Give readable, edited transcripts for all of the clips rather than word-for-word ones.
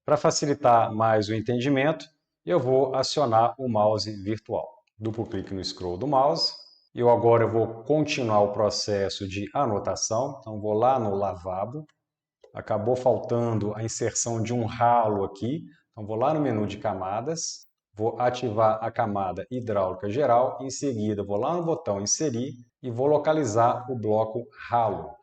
Para facilitar mais o entendimento, eu vou acionar o mouse virtual. Duplo clique no scroll do mouse. Eu agora vou continuar o processo de anotação. Então, vou lá no lavabo. Acabou faltando a inserção de um ralo aqui. Então, vou lá no menu de camadas. Vou ativar a camada hidráulica geral. Em seguida, vou lá no botão inserir e vou localizar o bloco ralo.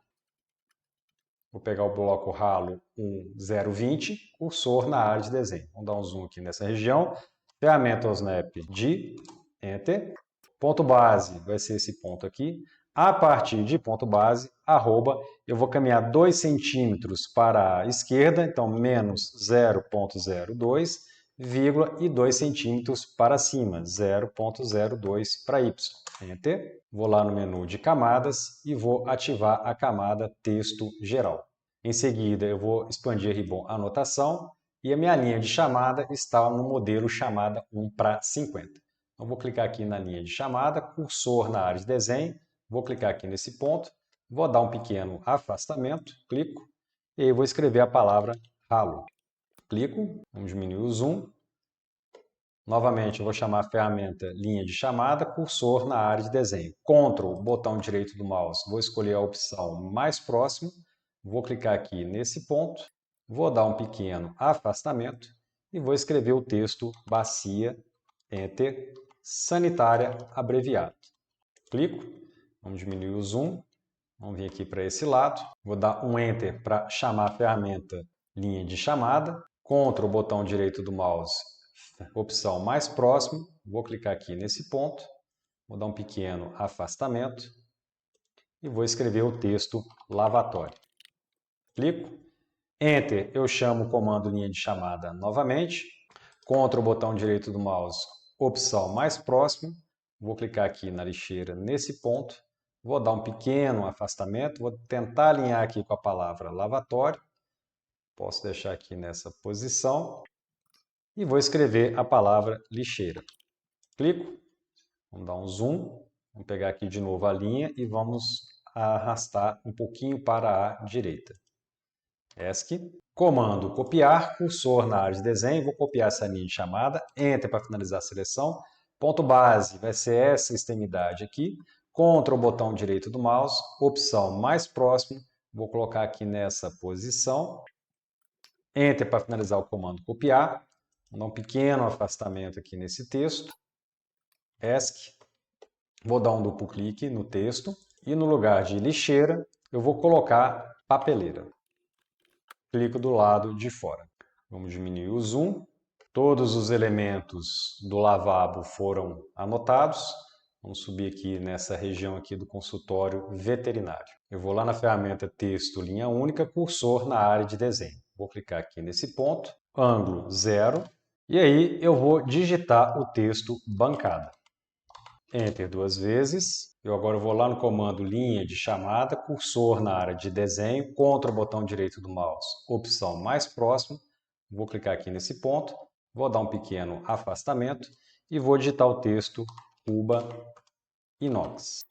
Vou pegar o bloco ralo 1020, cursor na área de desenho. Vamos dar um zoom aqui nessa região. Ferramenta Snap de Enter. Ponto base vai ser esse ponto aqui. A partir de ponto base, arroba, eu vou caminhar 2 centímetros para a esquerda, então menos 0,02, vírgula, e 2 centímetros para cima, 0,02 para Y. Enter. Vou lá no menu de camadas e vou ativar a camada texto geral. Em seguida, eu vou expandir ribbon anotação e a minha linha de chamada está no modelo chamada 1:50. Então, vou clicar aqui na linha de chamada, cursor na área de desenho, vou clicar aqui nesse ponto, vou dar um pequeno afastamento, clico, e aí vou escrever a palavra ralo. Clico, vamos diminuir o zoom. Novamente, eu vou chamar a ferramenta linha de chamada, cursor na área de desenho. Ctrl, botão direito do mouse, vou escolher a opção mais próximo, vou clicar aqui nesse ponto, vou dar um pequeno afastamento e vou escrever o texto bacia, Enter, sanitária, abreviado. Clico, vamos diminuir o zoom, vamos vir aqui para esse lado, vou dar um Enter para chamar a ferramenta linha de chamada, Ctrl, botão direito do mouse, opção mais próximo, vou clicar aqui nesse ponto, vou dar um pequeno afastamento e vou escrever o texto lavatório. Clico, Enter, eu chamo o comando linha de chamada novamente, Ctrl, botão direito do mouse, opção mais próximo, vou clicar aqui na lixeira nesse ponto, vou dar um pequeno afastamento, vou tentar alinhar aqui com a palavra lavatório, posso deixar aqui nessa posição, e vou escrever a palavra lixeira. Clico, vamos dar um zoom, vamos pegar aqui de novo a linha e vamos arrastar um pouquinho para a direita. ESC, comando copiar, cursor na área de desenho, vou copiar essa linha de chamada, Enter para finalizar a seleção, ponto base vai ser essa extremidade aqui, Ctrl, botão direito do mouse, opção mais próximo, vou colocar aqui nessa posição, Enter para finalizar o comando copiar, vou dar um pequeno afastamento aqui nesse texto, ESC, vou dar um duplo clique no texto e no lugar de lixeira eu vou colocar papeleira. Clico do lado de fora. Vamos diminuir o zoom. Todos os elementos do lavabo foram anotados. Vamos subir aqui nessa região aqui do consultório veterinário. Eu vou lá na ferramenta texto linha única, cursor na área de desenho. Vou clicar aqui nesse ponto, ângulo 0, e aí eu vou digitar o texto bancada. Enter 2 vezes. Eu agora vou lá no comando linha de chamada, cursor na área de desenho, Ctrl, botão direito do mouse, opção mais próximo. Vou clicar aqui nesse ponto, vou dar um pequeno afastamento e vou digitar o texto Cuba Inox.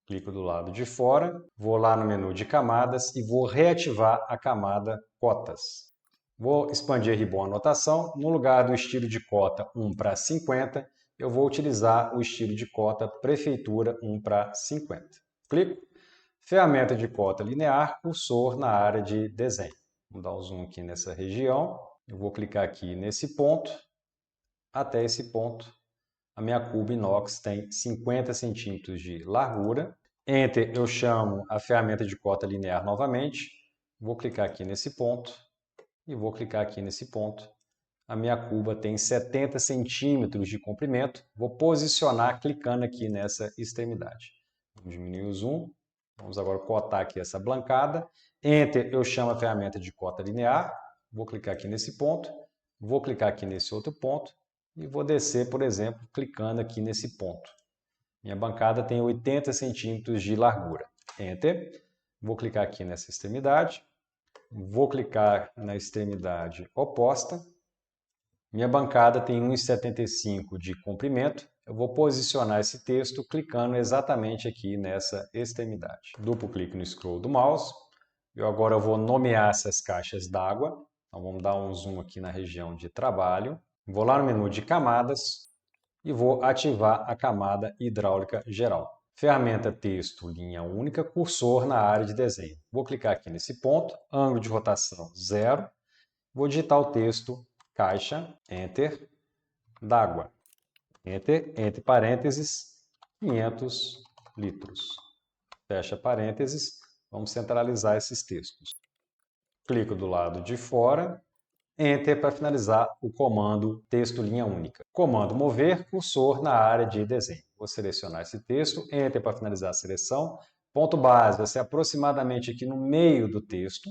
Clico do lado de fora, vou lá no menu de camadas e vou reativar a camada cotas. Vou expandir ribbon anotação. No lugar do estilo de cota 1:50, eu vou utilizar o estilo de cota prefeitura 1:50. Clico. Ferramenta de cota linear, cursor na área de desenho. Vou dar um zoom aqui nessa região. Eu vou clicar aqui nesse ponto. Até esse ponto, a minha cuba inox tem 50 centímetros de largura. Enter, eu chamo a ferramenta de cota linear novamente. Vou clicar aqui nesse ponto. E vou clicar aqui nesse ponto. A minha cuba tem 70 centímetros de comprimento. Vou posicionar clicando aqui nessa extremidade. Vamos diminuir o zoom. Vamos agora cotar aqui essa blancada. Enter, eu chamo a ferramenta de cota linear. Vou clicar aqui nesse ponto. Vou clicar aqui nesse outro ponto. E vou descer, por exemplo, clicando aqui nesse ponto. Minha bancada tem 80 centímetros de largura. Enter. Vou clicar aqui nessa extremidade. Vou clicar na extremidade oposta. Minha bancada tem 1,75 de comprimento. Eu vou posicionar esse texto clicando exatamente aqui nessa extremidade. Duplo clique no scroll do mouse. Eu agora vou nomear essas caixas d'água. Então vamos dar um zoom aqui na região de trabalho. Vou lá no menu de camadas e vou ativar a camada hidráulica geral. Ferramenta texto, linha única, cursor na área de desenho. Vou clicar aqui nesse ponto, ângulo de rotação 0. Vou digitar o texto caixa, Enter, d'água, Enter, entre parênteses, 500 litros. Fecha parênteses, vamos centralizar esses textos. Clico do lado de fora, Enter para finalizar o comando texto linha única. Comando mover, cursor na área de desenho. Vou selecionar esse texto, Enter para finalizar a seleção. Ponto base vai ser aproximadamente aqui no meio do texto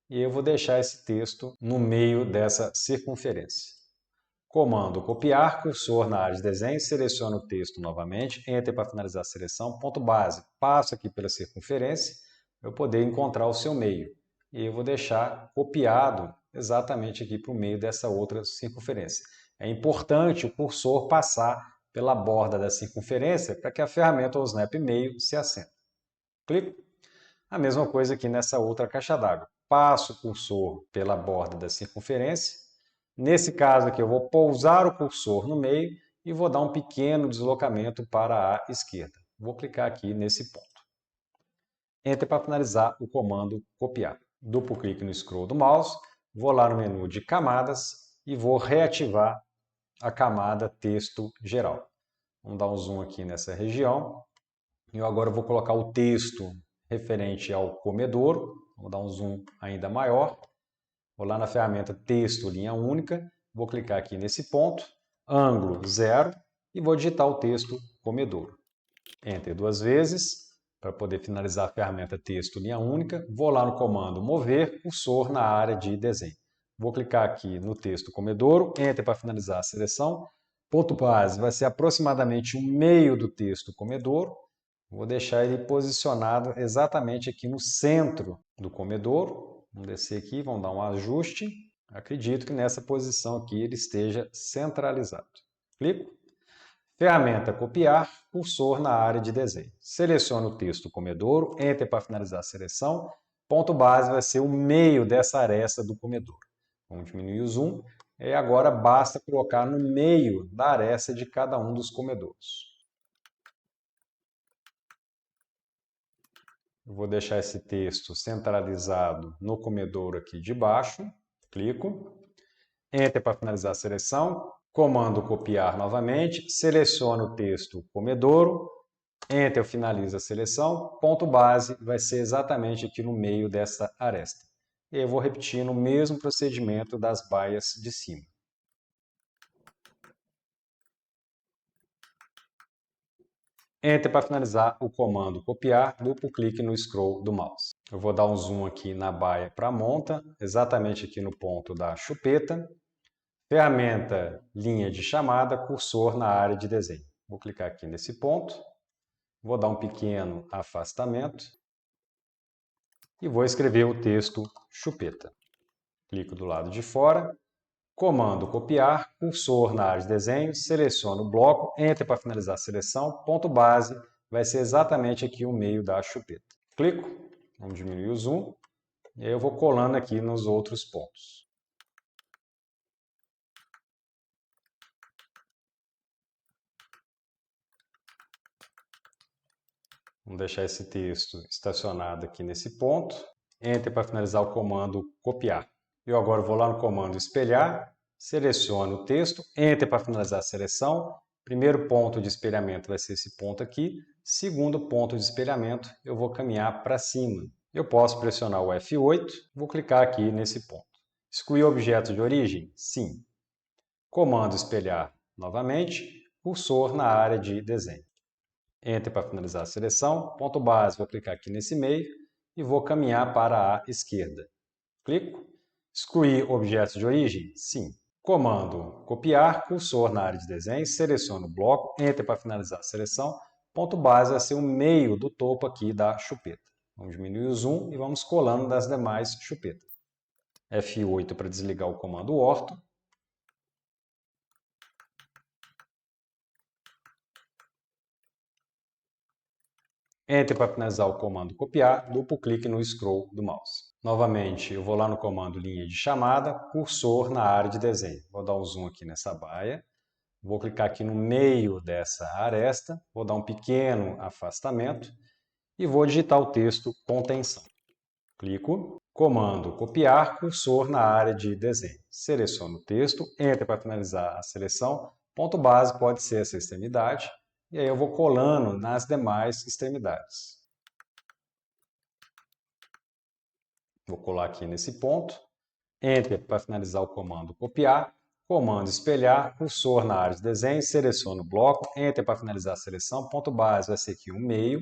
e eu vou deixar esse texto no meio dessa circunferência. Comando copiar, cursor na área de desenho, seleciono o texto novamente, Enter para finalizar a seleção. Ponto base, passo aqui pela circunferência para eu poder encontrar o seu meio. E eu vou deixar copiado exatamente aqui para o meio dessa outra circunferência. É importante o cursor passar pela borda da circunferência para que a ferramenta ou snap meio se assente. Clico. A mesma coisa aqui nessa outra caixa d'água. Passo o cursor pela borda da circunferência. Nesse caso aqui eu vou pousar o cursor no meio e vou dar um pequeno deslocamento para a esquerda. Vou clicar aqui nesse ponto. Enter para finalizar o comando copiar. Duplo clique no scroll do mouse, vou lá no menu de camadas e vou reativar a camada texto geral. Vamos dar um zoom aqui nessa região. E eu agora vou colocar o texto referente ao comedouro. Vou dar um zoom ainda maior. Vou lá na ferramenta texto linha única, vou clicar aqui nesse ponto, ângulo 0 e vou digitar o texto comedouro. Enter duas vezes para poder finalizar a ferramenta texto linha única. Vou lá no comando mover, cursor na área de desenho. Vou clicar aqui no texto comedouro, Enter para finalizar a seleção. Ponto base vai ser aproximadamente o meio do texto comedouro. Vou deixar ele posicionado exatamente aqui no centro do comedouro. Vamos descer aqui, vamos dar um ajuste. Acredito que nessa posição aqui ele esteja centralizado. Clico. Ferramenta copiar, cursor na área de desenho. Seleciono o texto comedouro, Enter para finalizar a seleção. Ponto base vai ser o meio dessa aresta do comedouro. Vamos diminuir o zoom. E agora basta colocar no meio da aresta de cada um dos comedouros. Eu vou deixar esse texto centralizado no comedouro aqui de baixo. Clico. Enter para finalizar a seleção. Comando copiar novamente. Seleciono o texto comedouro. Enter, eu finalizo a seleção. Ponto base vai ser exatamente aqui no meio dessa aresta. E eu vou repetir o mesmo procedimento das baias de cima. Enter para finalizar o comando copiar, duplo clique no scroll do mouse. Eu vou dar um zoom aqui na baia para a monta, exatamente aqui no ponto da chupeta. Ferramenta linha de chamada, cursor na área de desenho. Vou clicar aqui nesse ponto, vou dar um pequeno afastamento e vou escrever o texto chupeta. Clico do lado de fora, comando copiar, cursor na área de desenho, seleciono o bloco, Enter para finalizar a seleção, ponto base, vai ser exatamente aqui o meio da chupeta. Clico, vamos diminuir o zoom, e aí eu vou colando aqui nos outros pontos. Vamos deixar esse texto estacionado aqui nesse ponto. Enter para finalizar o comando copiar. Eu agora vou lá no comando espelhar, seleciono o texto, Enter para finalizar a seleção. Primeiro ponto de espelhamento vai ser esse ponto aqui. Segundo ponto de espelhamento, eu vou caminhar para cima. Eu posso pressionar o F8, vou clicar aqui nesse ponto. Excluir objeto de origem? Sim. Comando espelhar novamente, cursor na área de desenho. Enter para finalizar a seleção, ponto base, vou clicar aqui nesse meio e vou caminhar para a esquerda. Clico. Excluir objetos de origem? Sim. Comando copiar, cursor na área de desenho, seleciono o bloco, Enter para finalizar a seleção, ponto base vai ser o meio do topo aqui da chupeta. Vamos diminuir o zoom e vamos colando das demais chupetas. F8 para desligar o comando orto. Enter para finalizar o comando copiar, duplo clique no scroll do mouse. Novamente, eu vou lá no comando linha de chamada, cursor na área de desenho. Vou dar um zoom aqui nessa baia. Vou clicar aqui no meio dessa aresta, vou dar um pequeno afastamento e vou digitar o texto contenção. Clico, comando copiar, cursor na área de desenho. Seleciono o texto, Enter para finalizar a seleção. Ponto base pode ser essa extremidade. E aí eu vou colando nas demais extremidades. Vou colar aqui nesse ponto. Enter para finalizar o comando copiar. Comando espelhar, cursor na área de desenho, seleciono o bloco, Enter para finalizar a seleção. Ponto base vai ser aqui o meio.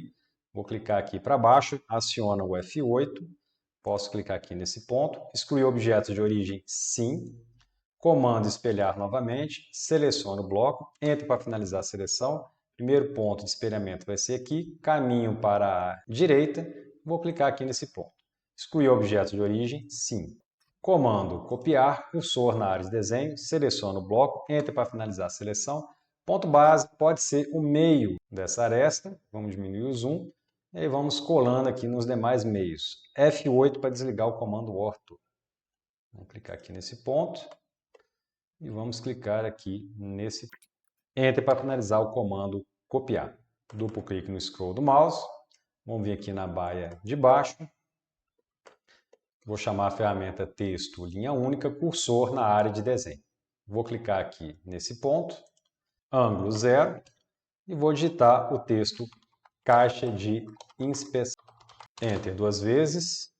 Vou clicar aqui para baixo, aciona o F8. Posso clicar aqui nesse ponto, excluir objetos de origem, sim. Comando espelhar novamente, seleciono o bloco, Enter para finalizar a seleção. Primeiro ponto de espelhamento vai ser aqui, caminho para a direita, vou clicar aqui nesse ponto. Excluir objetos de origem, sim. Comando copiar, cursor na área de desenho, seleciono o bloco, Enter para finalizar a seleção. Ponto base pode ser o meio dessa aresta, vamos diminuir o zoom. E aí vamos colando aqui nos demais meios. F8 para desligar o comando orto. Vamos clicar aqui nesse ponto. E vamos clicar aqui nesse. Enter para finalizar o comando copiar. Duplo clique no scroll do mouse. Vamos vir aqui na baia de baixo. Vou chamar a ferramenta texto linha única, cursor na área de desenho. Vou clicar aqui nesse ponto. Ângulo 0. E vou digitar o texto caixa de inspeção. Enter duas vezes,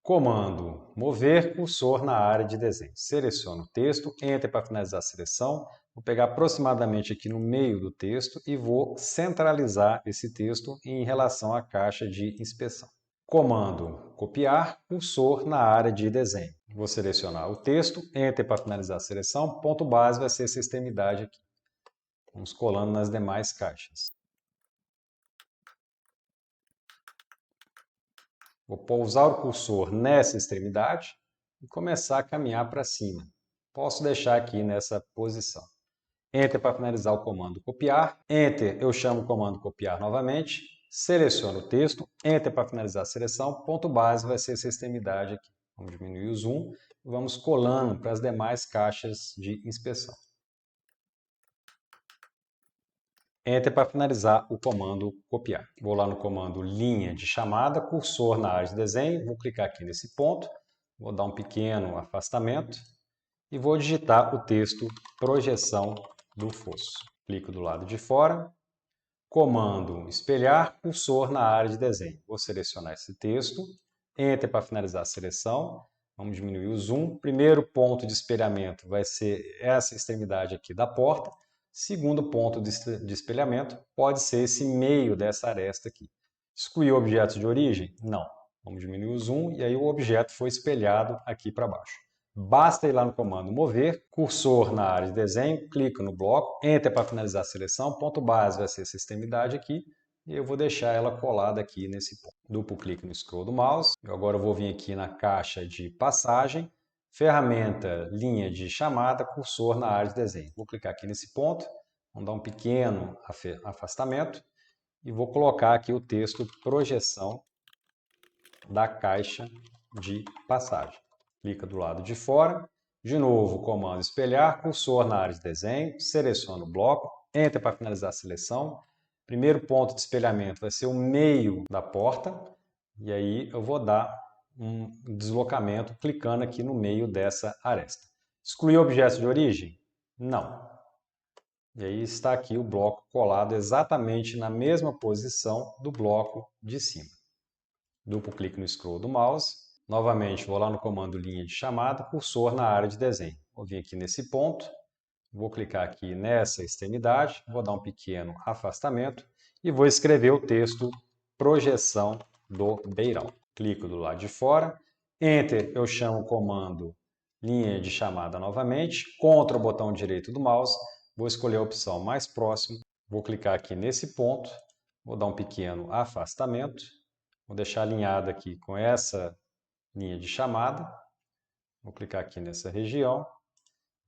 comando mover cursor na área de desenho. Seleciono o texto, Enter para finalizar a seleção. Vou pegar aproximadamente aqui no meio do texto e vou centralizar esse texto em relação à caixa de inspeção. Comando copiar cursor na área de desenho. Vou selecionar o texto, Enter para finalizar a seleção. Ponto base vai ser essa extremidade aqui. Vamos colando nas demais caixas. Vou pousar o cursor nessa extremidade e começar a caminhar para cima. Posso deixar aqui nessa posição. Enter para finalizar o comando copiar. Enter, eu chamo o comando copiar novamente. Seleciono o texto. Enter para finalizar a seleção. Ponto base vai ser essa extremidade aqui. Vamos diminuir o zoom e vamos colando para as demais caixas de inspeção. Enter para finalizar o comando copiar. Vou lá no comando linha de chamada, cursor na área de desenho, vou clicar aqui nesse ponto, vou dar um pequeno afastamento e vou digitar o texto projeção do fosso. Clico do lado de fora, comando espelhar, cursor na área de desenho. Vou selecionar esse texto, Enter para finalizar a seleção, vamos diminuir o zoom. Primeiro ponto de espelhamento vai ser essa extremidade aqui da porta. Segundo ponto de espelhamento pode ser esse meio dessa aresta aqui. Excluir objetos de origem? Não. Vamos diminuir o zoom e aí o objeto foi espelhado aqui para baixo. Basta ir lá no comando mover, cursor na área de desenho, clico no bloco, Enter para finalizar a seleção, ponto base vai ser essa extremidade aqui e eu vou deixar ela colada aqui nesse ponto. Duplo clique no scroll do mouse. Agora eu vou vir aqui na caixa de passagem, ferramenta, linha de chamada, cursor na área de desenho. Vou clicar aqui nesse ponto, vamos dar um pequeno afastamento e vou colocar aqui o texto projeção da caixa de passagem. Clica do lado de fora, de novo comando espelhar, cursor na área de desenho, seleciono o bloco, Enter para finalizar a seleção. Primeiro ponto de espelhamento vai ser o meio da porta e aí eu vou dar um deslocamento clicando aqui no meio dessa aresta. Excluir objetos de origem? Não. E aí está aqui o bloco colado exatamente na mesma posição do bloco de cima. Duplo clique no scroll do mouse. Novamente vou lá no comando linha de chamada, cursor na área de desenho. Vou vir aqui nesse ponto, vou clicar aqui nessa extremidade, vou dar um pequeno afastamento e vou escrever o texto projeção do beirão. Clico do lado de fora, Enter, eu chamo o comando linha de chamada novamente, Ctrl o botão direito do mouse, vou escolher a opção mais próximo, vou clicar aqui nesse ponto, vou dar um pequeno afastamento, vou deixar alinhado aqui com essa linha de chamada, vou clicar aqui nessa região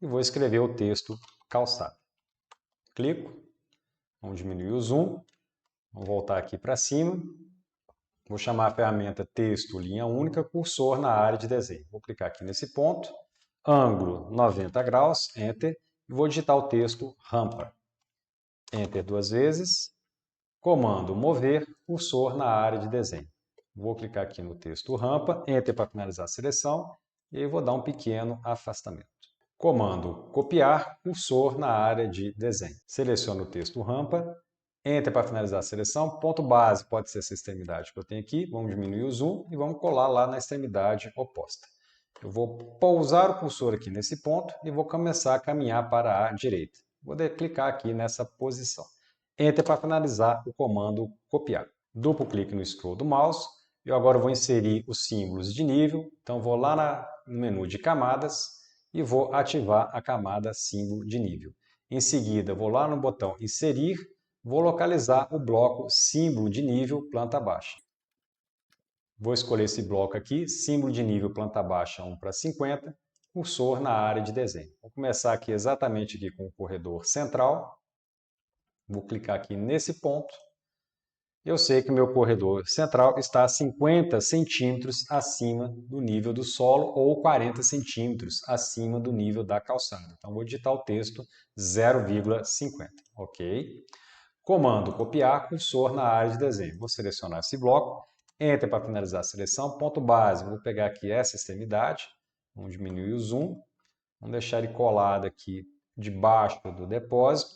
e vou escrever o texto calçado. Clico, vamos diminuir o zoom, vamos voltar aqui para cima. Vou chamar a ferramenta texto, linha única, cursor na área de desenho. Vou clicar aqui nesse ponto, ângulo 90 graus, Enter, e vou digitar o texto rampa. Enter duas vezes, comando mover, cursor na área de desenho. Vou clicar aqui no texto rampa, Enter para finalizar a seleção, e vou dar um pequeno afastamento. Comando copiar, cursor na área de desenho. Seleciono o texto rampa, Enter para finalizar a seleção, ponto base pode ser essa extremidade que eu tenho aqui, vamos diminuir o zoom e vamos colar lá na extremidade oposta. Eu vou pousar o cursor aqui nesse ponto e vou começar a caminhar para a direita. Vou clicar aqui nessa posição. Enter para finalizar o comando copiar. Duplo clique no scroll do mouse. Eu agora vou inserir os símbolos de nível. Então vou lá no menu de camadas e vou ativar a camada símbolo de nível. Em seguida vou lá no botão inserir, vou localizar o bloco símbolo de nível planta baixa. Vou escolher esse bloco aqui, símbolo de nível planta baixa 1 para 50, cursor na área de desenho. Vou começar aqui exatamente aqui com o corredor central. Vou clicar aqui nesse ponto. Eu sei que o meu corredor central está a 50 centímetros acima do nível do solo ou 40 centímetros acima do nível da calçada. Então, vou digitar o texto 0,50, ok? Comando copiar, cursor na área de desenho. Vou selecionar esse bloco, Enter para finalizar a seleção, ponto base, vou pegar aqui essa extremidade, vamos diminuir o zoom, vamos deixar ele colado aqui debaixo do depósito,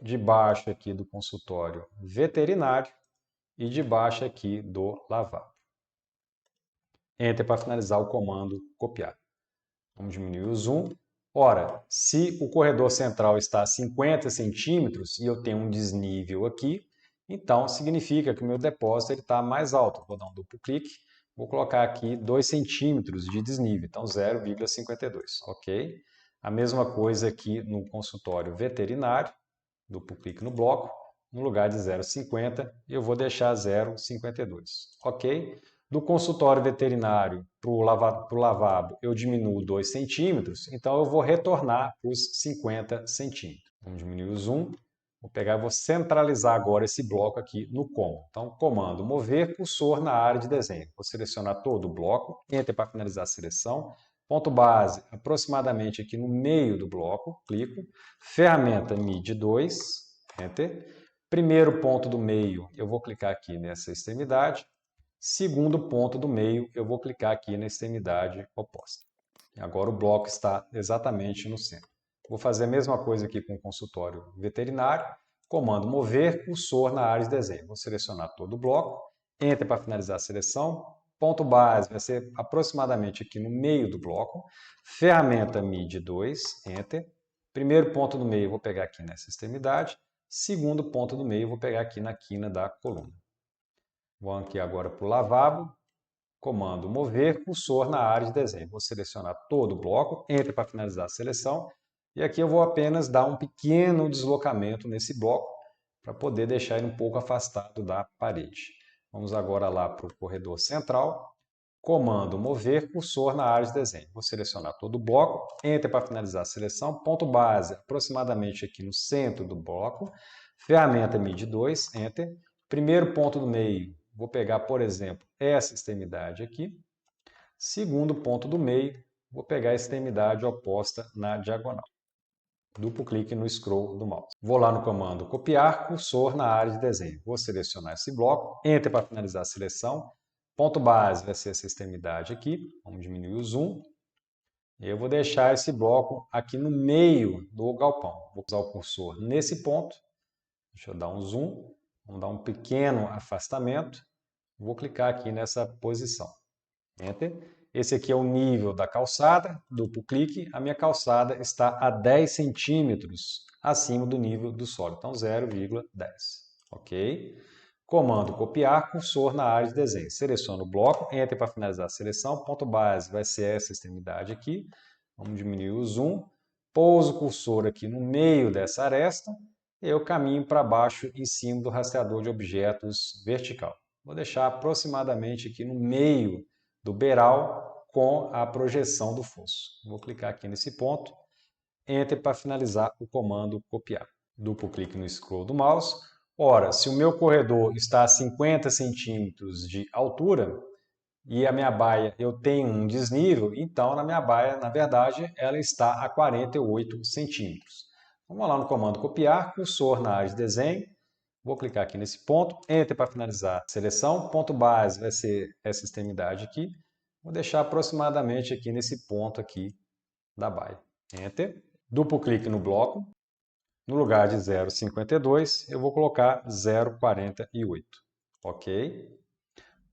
debaixo aqui do consultório veterinário e debaixo aqui do lavabo. Enter para finalizar o comando copiar. Vamos diminuir o zoom. Ora, se o corredor central está a 50 centímetros e eu tenho um desnível aqui, então significa que o meu depósito está mais alto. Vou dar um duplo clique, vou colocar aqui 2 centímetros de desnível, então 0,52, ok? A mesma coisa aqui no consultório veterinário, duplo clique no bloco, no lugar de 0,50 eu vou deixar 0,52, ok? Do consultório veterinário para o lavabo eu diminuo 2 centímetros, então eu vou retornar para os 50 centímetros. Vamos diminuir o zoom, vou pegar e vou centralizar agora esse bloco aqui no comando. Então, comando mover, cursor na área de desenho. Vou selecionar todo o bloco, Enter para finalizar a seleção. Ponto base, aproximadamente aqui no meio do bloco, clico. Ferramenta MIDI 2, Enter. Primeiro ponto do meio, eu vou clicar aqui nessa extremidade. Segundo ponto do meio, eu vou clicar aqui na extremidade oposta. Agora o bloco está exatamente no centro. Vou fazer a mesma coisa aqui com o consultório veterinário. Comando mover, cursor na área de desenho. Vou selecionar todo o bloco. Enter para finalizar a seleção. Ponto base vai ser aproximadamente aqui no meio do bloco. Ferramenta MIDI 2, Enter. Primeiro ponto do meio, vou pegar aqui nessa extremidade. Segundo ponto do meio, vou pegar aqui na quina da coluna. Vou aqui agora para o lavabo. Comando mover, cursor na área de desenho. Vou selecionar todo o bloco, Enter para finalizar a seleção. E aqui eu vou apenas dar um pequeno deslocamento nesse bloco para poder deixar ele um pouco afastado da parede. Vamos agora lá para o corredor central. Comando mover, cursor na área de desenho. Vou selecionar todo o bloco, Enter para finalizar a seleção. Ponto base, aproximadamente aqui no centro do bloco. Ferramenta MIDI 2, Enter. Primeiro ponto do meio, vou pegar, por exemplo, essa extremidade aqui. Segundo ponto do meio, vou pegar a extremidade oposta na diagonal. Duplo clique no scroll do mouse. Vou lá no comando copiar, cursor na área de desenho. Vou selecionar esse bloco, Enter para finalizar a seleção. Ponto base vai ser essa extremidade aqui. Vamos diminuir o zoom. Eu vou deixar esse bloco aqui no meio do galpão. Vou usar o cursor nesse ponto. Deixa eu dar um zoom. Vamos dar um pequeno afastamento. Vou clicar aqui nessa posição. Enter. Esse aqui é o nível da calçada, duplo clique. A minha calçada está a 10 centímetros acima do nível do solo, então 0,10. Ok? Comando copiar, cursor na área de desenho. Seleciono o bloco, Enter para finalizar a seleção. Ponto base vai ser essa extremidade aqui. Vamos diminuir o zoom. Pouso o cursor aqui no meio dessa aresta. E eu caminho para baixo em cima do rastreador de objetos vertical. Vou deixar aproximadamente aqui no meio do beiral com a projeção do fosso. Vou clicar aqui nesse ponto, Enter para finalizar o comando copiar. Duplo clique no scroll do mouse, Ora, se o meu corredor está a 50 centímetros de altura e a minha baia eu tenho um desnível, então na minha baia, na verdade, ela está a 48 centímetros. Vamos lá no comando copiar, cursor na área de desenho. Vou clicar aqui nesse ponto, Enter para finalizar a seleção. Ponto base vai ser essa extremidade aqui. Vou deixar aproximadamente aqui nesse ponto aqui da baia. Enter. Duplo clique no bloco. No lugar de 0,52, eu vou colocar 0,48. Ok?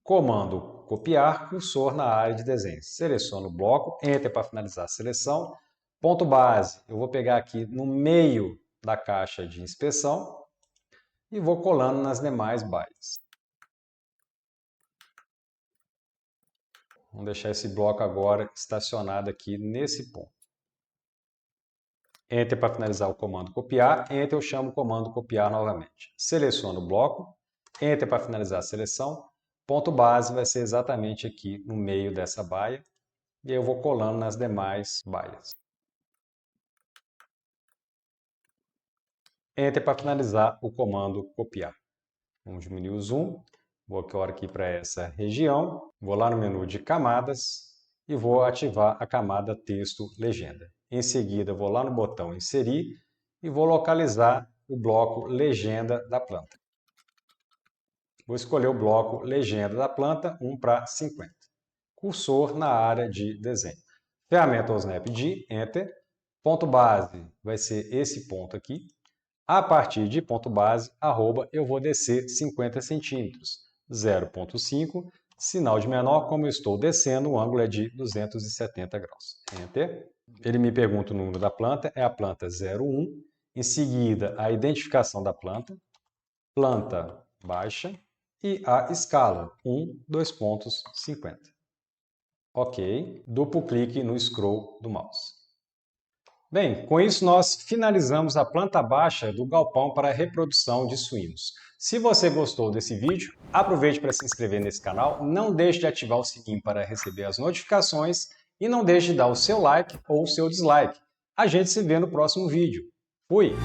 Comando copiar, cursor na área de desenho. Seleciono o bloco, Enter para finalizar a seleção. Ponto base, eu vou pegar aqui no meio da caixa de inspeção e vou colando nas demais baias. Vamos deixar esse bloco agora estacionado aqui nesse ponto. Enter para finalizar o comando copiar, Enter eu chamo o comando copiar novamente. Seleciono o bloco, Enter para finalizar a seleção, ponto base vai ser exatamente aqui no meio dessa baia, e eu vou colando nas demais baias. Enter para finalizar o comando copiar. Vamos diminuir o zoom, vou agora aqui para essa região, vou lá no menu de camadas e vou ativar a camada texto legenda. Em seguida, vou lá no botão inserir e vou localizar o bloco legenda da planta. Vou escolher o bloco legenda da planta 1:50. Cursor na área de desenho. Ferramenta Snap-D, Enter. Ponto base vai ser esse ponto aqui. A partir de ponto base, arroba, eu vou descer 50 centímetros. 0,5. Sinal de menor, como eu estou descendo, o ângulo é de 270 graus. Enter. Ele me pergunta o número da planta, é a planta 01. Em seguida, a identificação da planta, planta baixa e a escala 1:2,50. Ok, duplo clique no scroll do mouse. Bem, com isso nós finalizamos a planta baixa do galpão para reprodução de suínos. Se você gostou desse vídeo, aproveite para se inscrever nesse canal, não deixe de ativar o sininho para receber as notificações e não deixe de dar o seu like ou o seu dislike. A gente se vê no próximo vídeo. Fui!